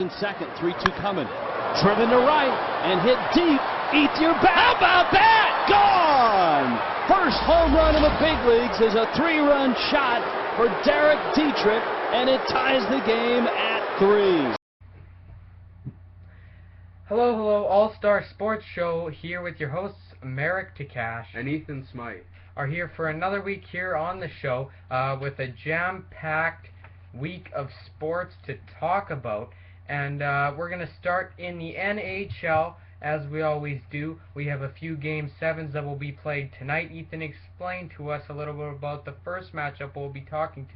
in second. 3-2 coming. Driven to right and hit deep. Eat your bat. How about that? Gone! First home run in the big leagues is a 3-run shot for Derek Dietrich, and it ties the game at 3. Hello, All-Star Sports Show here with your hosts, Merrick Takash and Ethan Smythe are here for another week here on the show with a jam-packed week of sports to talk about. And we're going to start in the NHL as we always do. We have a few Game 7s that will be played tonight. Ethan, explain to us a little bit about the first matchup we'll be talking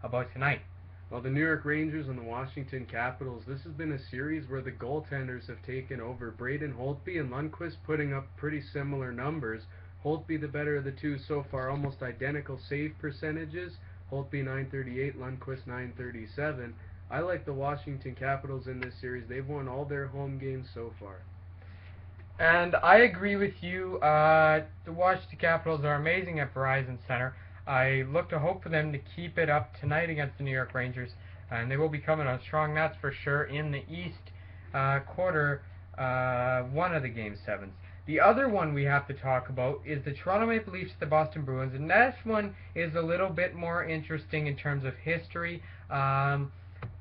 about tonight. Well, the New York Rangers and the Washington Capitals, this has been a series where the goaltenders have taken over. Braden Holtby and Lundqvist putting up pretty similar numbers. Holtby the better of the two so far, almost identical save percentages. Holtby 938, Lundqvist 937. I like the Washington Capitals in this series. They've won all their home games so far. And I agree with you. The Washington Capitals are amazing at Verizon Center. I look to hope for them to keep it up tonight against the New York Rangers, and they will be coming on strong, that's for sure, in the East quarter one of the Game 7s. The other one we have to talk about is the Toronto Maple Leafs, the Boston Bruins, and this one is a little bit more interesting in terms of history.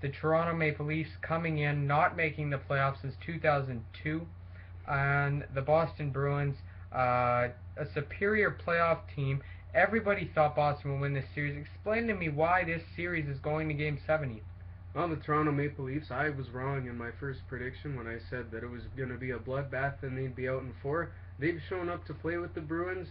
The Toronto Maple Leafs coming in, not making the playoffs since 2002, and the Boston Bruins, a superior playoff team. Everybody thought Boston would win this series. Explain to me why this series is going to Game 7. Well, the Toronto Maple Leafs, I was wrong in my first prediction when I said that it was going to be a bloodbath and they'd be out in 4. They've shown up to play with the Bruins.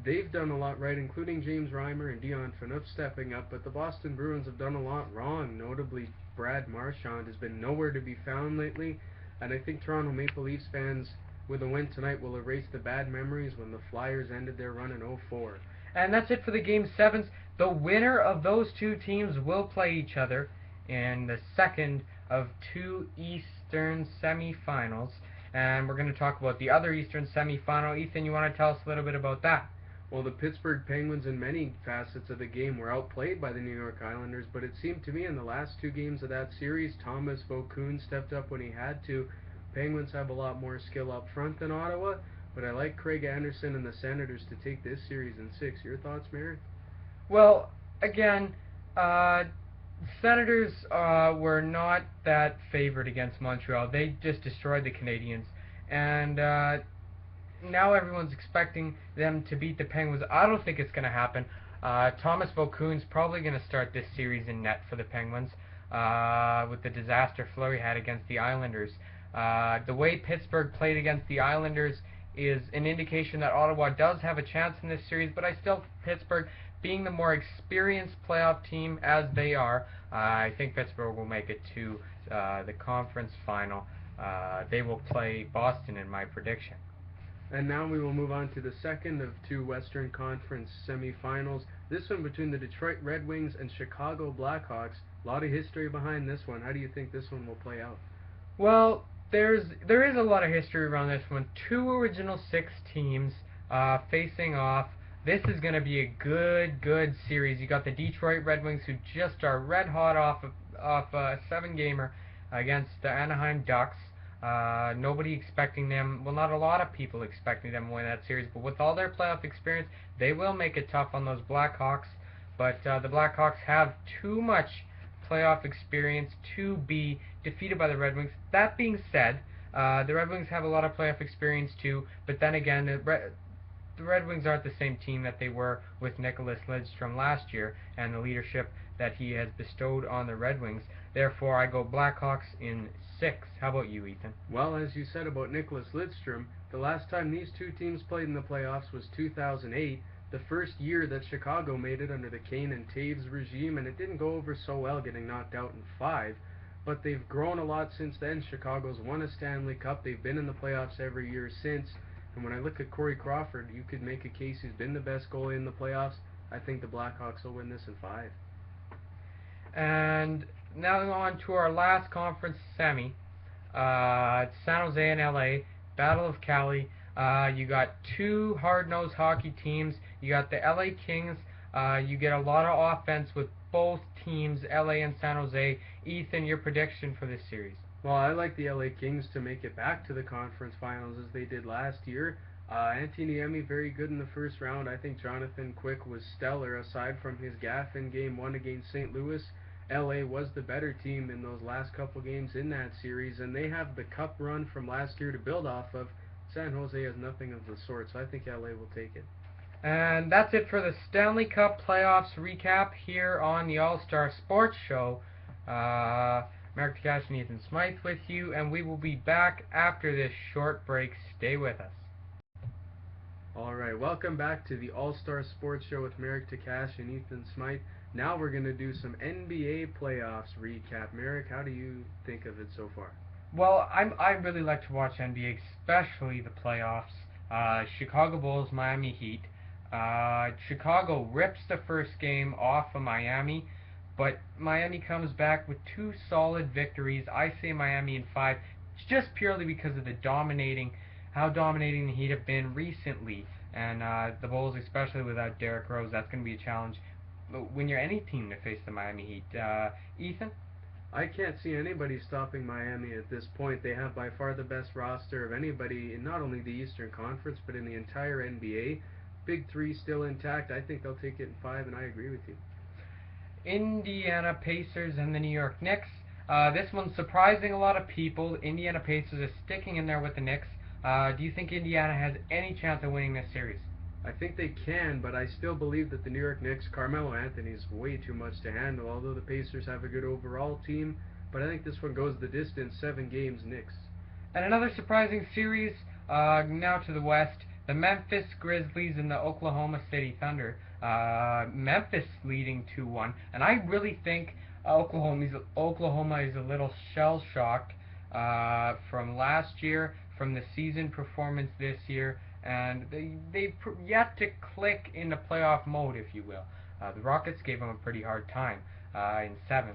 They've done a lot right, including James Reimer and Dion Phaneuf stepping up, but the Boston Bruins have done a lot wrong. Notably, Brad Marchand has been nowhere to be found lately, and I think Toronto Maple Leafs fans, with a win tonight, will erase the bad memories when the Flyers ended their run in 04. And that's it for the Game 7s. The winner of those two teams will play each other in the second of 2 Eastern semifinals. And we're going to talk about the other Eastern semifinal. Ethan, you want to tell us a little bit about that? Well, the Pittsburgh Penguins in many facets of the game were outplayed by the New York Islanders, but it seemed to me in the last 2 games of that series, Thomas Vokoun stepped up when he had to. Penguins have a lot more skill up front than Ottawa, but I like Craig Anderson and the Senators to take this series in 6. Your thoughts, Mary? Well, again, Senators were not that favored against Montreal. They just destroyed the Canadiens. And now everyone's expecting them to beat the Penguins. I don't think it's going to happen. Thomas Vokoun's probably going to start this series in net for the Penguins with the disaster Fleury had against the Islanders. The way Pittsburgh played against the Islanders is an indication that Ottawa does have a chance in this series, but I still, Pittsburgh, being the more experienced playoff team as they are, I think Pittsburgh will make it to the conference final. They will play Boston in my prediction. And now we will move on to the second of 2 Western Conference semifinals. This one between the Detroit Red Wings and Chicago Blackhawks. A lot of history behind this one. How do you think this one will play out? Well, there is a lot of history around this one. 2 original 6 teams facing off. This is going to be a good series. You got the Detroit Red Wings, who just are red hot off a 7-gamer against the Anaheim Ducks. Nobody expecting them, well, not a lot of people expecting them to win that series, but with all their playoff experience, they will make it tough on those Blackhawks. But the Blackhawks have too much playoff experience to be defeated by the Red Wings. That being said, the Red Wings have a lot of playoff experience too, but then again, the Red Wings aren't the same team that they were with Nicholas Lidstrom last year and the leadership that he has bestowed on the Red Wings. Therefore, I go Blackhawks in 6. How about you, Ethan? Well, as you said about Nicholas Lidstrom, the last time these 2 teams played in the playoffs was 2008, the first year that Chicago made it under the Kane and Taves regime, and it didn't go over so well, getting knocked out in 5. But they've grown a lot since then. Chicago's won a Stanley Cup. They've been in the playoffs every year since. And when I look at Corey Crawford, you could make a case he's been the best goalie in the playoffs. I think the Blackhawks will win this in 5. And now on to our last conference semi. San Jose and LA, Battle of Cali. You got 2 hard-nosed hockey teams. You got the LA Kings. You get a lot of offense with both teams, LA and San Jose. Ethan, your prediction for this series? Well, I like the LA Kings to make it back to the conference finals as they did last year. Antti Niemi very good in the first round. I think Jonathan Quick was stellar aside from his gaffe in Game 1 against St. Louis. LA was the better team in those last couple games in that series, and they have the cup run from last year to build off of. San Jose has nothing of the sort, so I think LA will take it. And that's it for the Stanley Cup playoffs recap here on the All-Star Sports Show. Marek Takash and Ethan Smythe with you, and we will be back after this short break. Stay with us. Alright, welcome back to the All-Star Sports Show with Marek Takash and Ethan Smythe. Now we're going to do some NBA playoffs recap. Marek, how do you think of it so far? Well, I really like to watch NBA, especially the playoffs. Chicago Bulls, Miami Heat. Chicago rips the first game off of Miami, but Miami comes back with 2 solid victories. I say Miami in 5, just purely because of how dominating the Heat have been recently. And the Bulls, especially without Derrick Rose, that's going to be a challenge when you're any team to face the Miami Heat. Ethan? I can't see anybody stopping Miami at this point. They have by far the best roster of anybody in not only the Eastern Conference, but in the entire NBA. Big 3 still intact. I think they'll take it in 5, and I agree with you. Indiana Pacers and the New York Knicks. This one's surprising a lot of people. Indiana Pacers are sticking in there with the Knicks. Do you think Indiana has any chance of winning this series? I think they can, but I still believe that the New York Knicks, Carmelo Anthony is way too much to handle, although the Pacers have a good overall team. But I think this one goes the distance, 7 games, Knicks. And another surprising series, now to the West, the Memphis Grizzlies and the Oklahoma City Thunder. Memphis leading 2-1, and I really think Oklahoma is a little shell-shocked from last year, from the season performance this year, and they've yet to click into playoff mode, if you will. The Rockets gave them a pretty hard time in 7,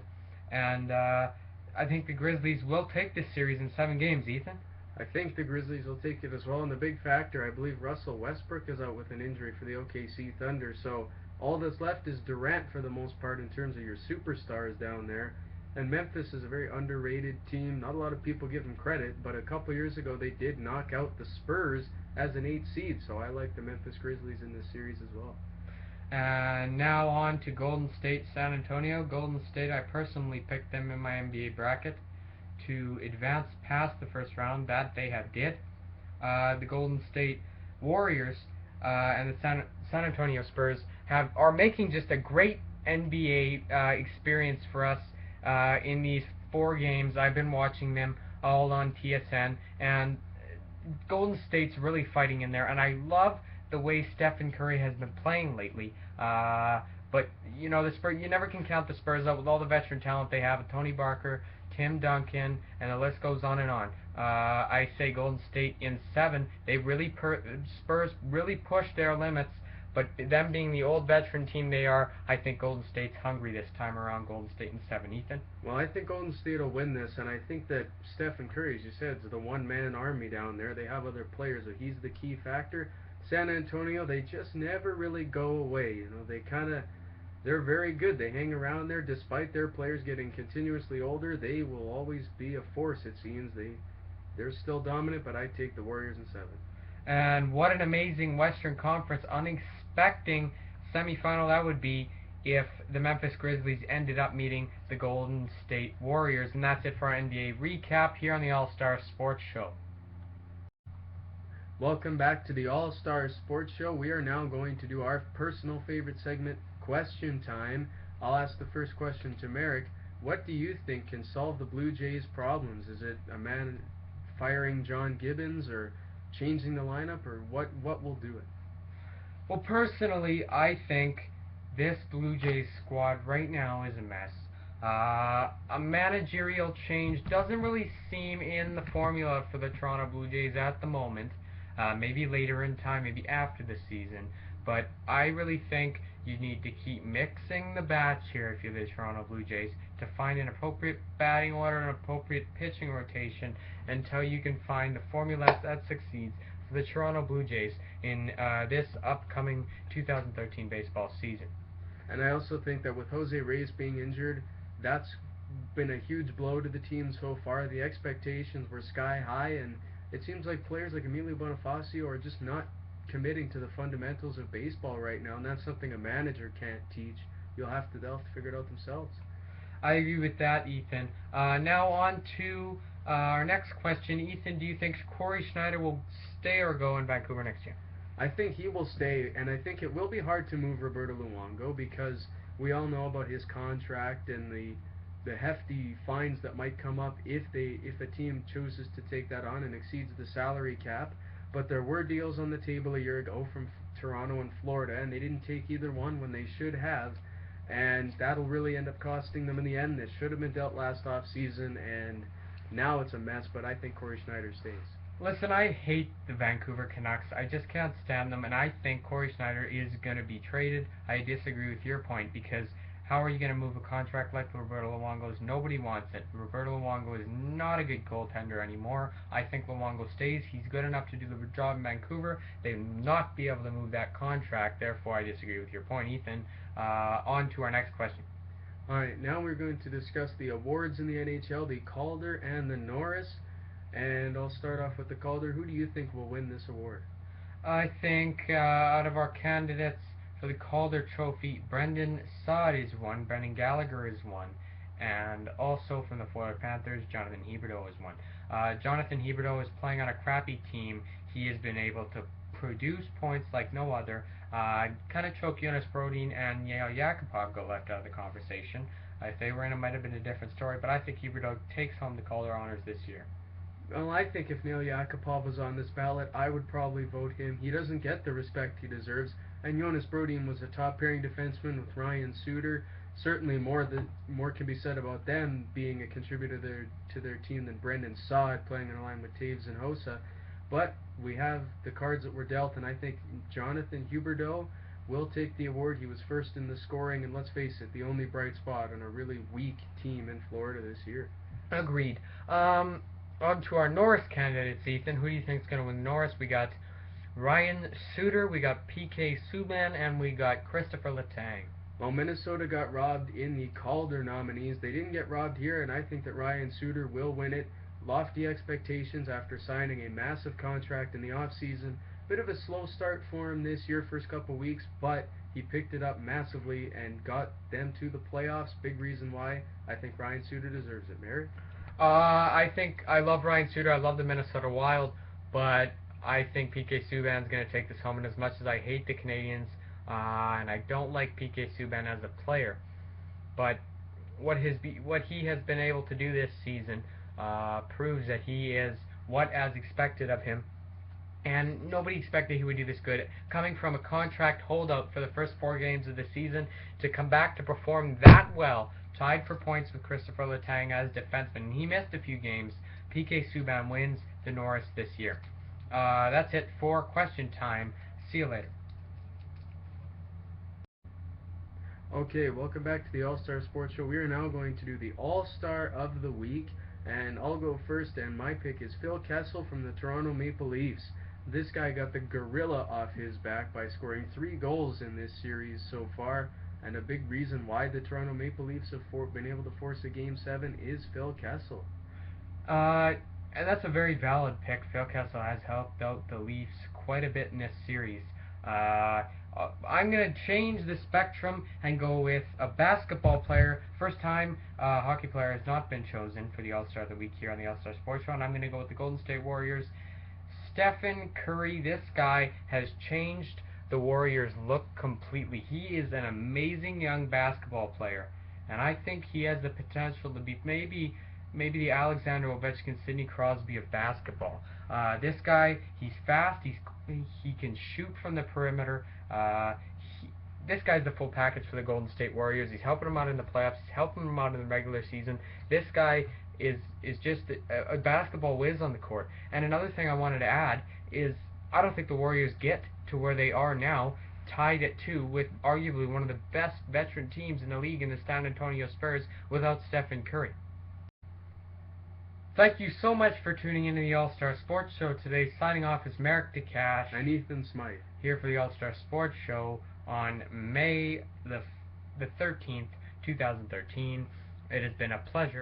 and I think the Grizzlies will take this series in 7 games. Ethan? I think the Grizzlies will take it as well, and the big factor, I believe Russell Westbrook is out with an injury for the OKC Thunder, so all that's left is Durant for the most part in terms of your superstars down there. And Memphis is a very underrated team. Not a lot of people give them credit, but a couple years ago they did knock out the Spurs as an 8 seed, so I like the Memphis Grizzlies in this series as well. And now on to Golden State, San Antonio. Golden State, I personally picked them in my NBA bracket to advance past the first round. That they have did. The Golden State Warriors and the San Antonio Spurs are making just a great NBA experience for us in these 4 games. I've been watching them all on TSN, and Golden State's really fighting in there, and I love the way Stephen Curry has been playing lately. But you know, the Spurs, you never can count the Spurs out with all the veteran talent they have. Tony Parker, Tim Duncan, and the list goes on and on. I say Golden State in 7. They really Spurs really push their limits, but them being the old veteran team they are, I think Golden State's hungry this time around. Golden State in 7. Ethan? Well, I think Golden State will win this, and I think that Stephen Curry, as you said, is the one-man army down there. They have other players, but he's the key factor. San Antonio, they just never really go away. You know, they're very good. They hang around there despite their players getting continuously older. They will always be a force, it seems. They're still dominant, but I take the Warriors in 7. And what an amazing Western Conference unexpected semifinal that would be if the Memphis Grizzlies ended up meeting the Golden State Warriors. And that's it for our NBA recap here on the All-Star Sports Show. Welcome back to the All-Star Sports Show. We are now going to do our personal favorite segment, Question Time. I'll ask the first question to Marek. What do you think can solve the Blue Jays' problems? Is it a man firing John Gibbons, or changing the lineup, or what will do it? Well, personally, I think this Blue Jays squad right now is a mess. A managerial change doesn't really seem in the formula for the Toronto Blue Jays at the moment. Maybe later in time, maybe after the season. But I really think you need to keep mixing the bats here if you're the Toronto Blue Jays to find an appropriate batting order, an appropriate pitching rotation, until you can find the formula that succeeds for the Toronto Blue Jays in this upcoming 2013 baseball season. And I also think that with Jose Reyes being injured, that's been a huge blow to the team so far. The expectations were sky high, and it seems like players like Emilio Bonifacio are just not committing to the fundamentals of baseball right now, and that's something a manager can't teach. They'll have to figure it out themselves. I agree with that, Ethan. Now on to our next question. Ethan, do you think Corey Schneider will stay or go in Vancouver next year? I think he will stay, and I think it will be hard to move Roberto Luongo because we all know about his contract and the hefty fines that might come up if a team chooses to take that on and exceeds the salary cap. But there were deals on the table a year ago from Toronto and Florida, and they didn't take either one when they should have, and that'll really end up costing them in the end. It should have been dealt last off season, and now it's a mess. But I think Corey Schneider stays. Listen, I hate the Vancouver Canucks. I just can't stand them, and I think Corey Schneider is going to be traded. I disagree with your point because how are you going to move a contract like Roberto Luongo's? Nobody wants it. Roberto Luongo is not a good goaltender anymore. I think Luongo stays. He's good enough to do the job in Vancouver. They will not be able to move that contract. Therefore, I disagree with your point, Ethan. On to our next question. Alright, now we're going to discuss the awards in the NHL, the Calder and the Norris. And I'll start off with the Calder. Who do you think will win this award? I think out of our candidates for the Calder Trophy, Brendan Saad is one, Brendan Gallagher is one, and also from the Florida Panthers, Jonathan Huberdeau is one. Jonathan Huberdeau is playing on a crappy team. He has been able to produce points like no other. Kind of choke Jonas Brodin and Yale Yakupov got left out of the conversation. If they were in, it might have been a different story, but I think Huberdeau takes home the Calder honors this year. Well, I think if Neil Yakupov was on this ballot, I would probably vote him. He doesn't get the respect he deserves, and Jonas Brodin was a top-pairing defenseman with Ryan Suter. Certainly more can be said about them being a contributor to their team than Brendan Saad playing in a line with Taves and Hossa. But we have the cards that were dealt, and I think Jonathan Huberdeau will take the award. He was first in the scoring, and let's face it, the only bright spot on a really weak team in Florida this year. Agreed. On to our Norris candidates, Ethan. Who do you think is going to win Norris? We got Ryan Suter, we got PK Subban, and we got Christopher Letang. Well, Minnesota got robbed in the Calder nominees. They didn't get robbed here, and I think that Ryan Suter will win it. Lofty expectations after signing a massive contract in the offseason. Bit of a slow start for him this year, first couple weeks, but he picked it up massively and got them to the playoffs. Big reason why I think Ryan Suter deserves it. Mary? I think I love Ryan Suter. I love the Minnesota Wild, but I think PK Subban's going to take this home. And as much as I hate the Canadians, and I don't like PK Subban as a player, but what he has been able to do this season proves that he is what as expected of him. And nobody expected he would do this good. Coming from a contract holdout for the first 4 games of the season to come back to perform that well, tied for points with Christopher Letang as defenseman. He missed a few games. PK Subban wins the Norris this year. That's it for question time. See you later. Okay, welcome back to the All-Star Sports Show. We are now going to do the All-Star of the Week, and I'll go first, and my pick is Phil Kessel from the Toronto Maple Leafs. This guy got the gorilla off his back by scoring 3 goals in this series so far. And a big reason why the Toronto Maple Leafs have been able to force a Game 7 is Phil Kessel. And that's a very valid pick. Phil Kessel has helped out the Leafs quite a bit in this series. I'm going to change the spectrum and go with a basketball player. First time hockey player has not been chosen for the All-Star of the Week here on the All-Star Sports Show, and I'm going to go with the Golden State Warriors. Stephen Curry, this guy has changed the Warriors look completely. He is an amazing young basketball player, and I think he has the potential to be maybe the Alexander Ovechkin, Sidney Crosby of basketball. This guy, he's fast, he can shoot from the perimeter. This guy's the full package for the Golden State Warriors. He's helping them out in the playoffs. He's helping them out in the regular season. This guy is just a basketball whiz on the court. And another thing I wanted to add is I don't think the Warriors get to where they are now, tied at 2 with arguably one of the best veteran teams in the league in the San Antonio Spurs without Stephen Curry. Thank you so much for tuning into the All-Star Sports Show today. Signing off is Merrick DeCash. And Ethan Smythe. Here for the All-Star Sports Show on May the 13th, 2013. It has been a pleasure.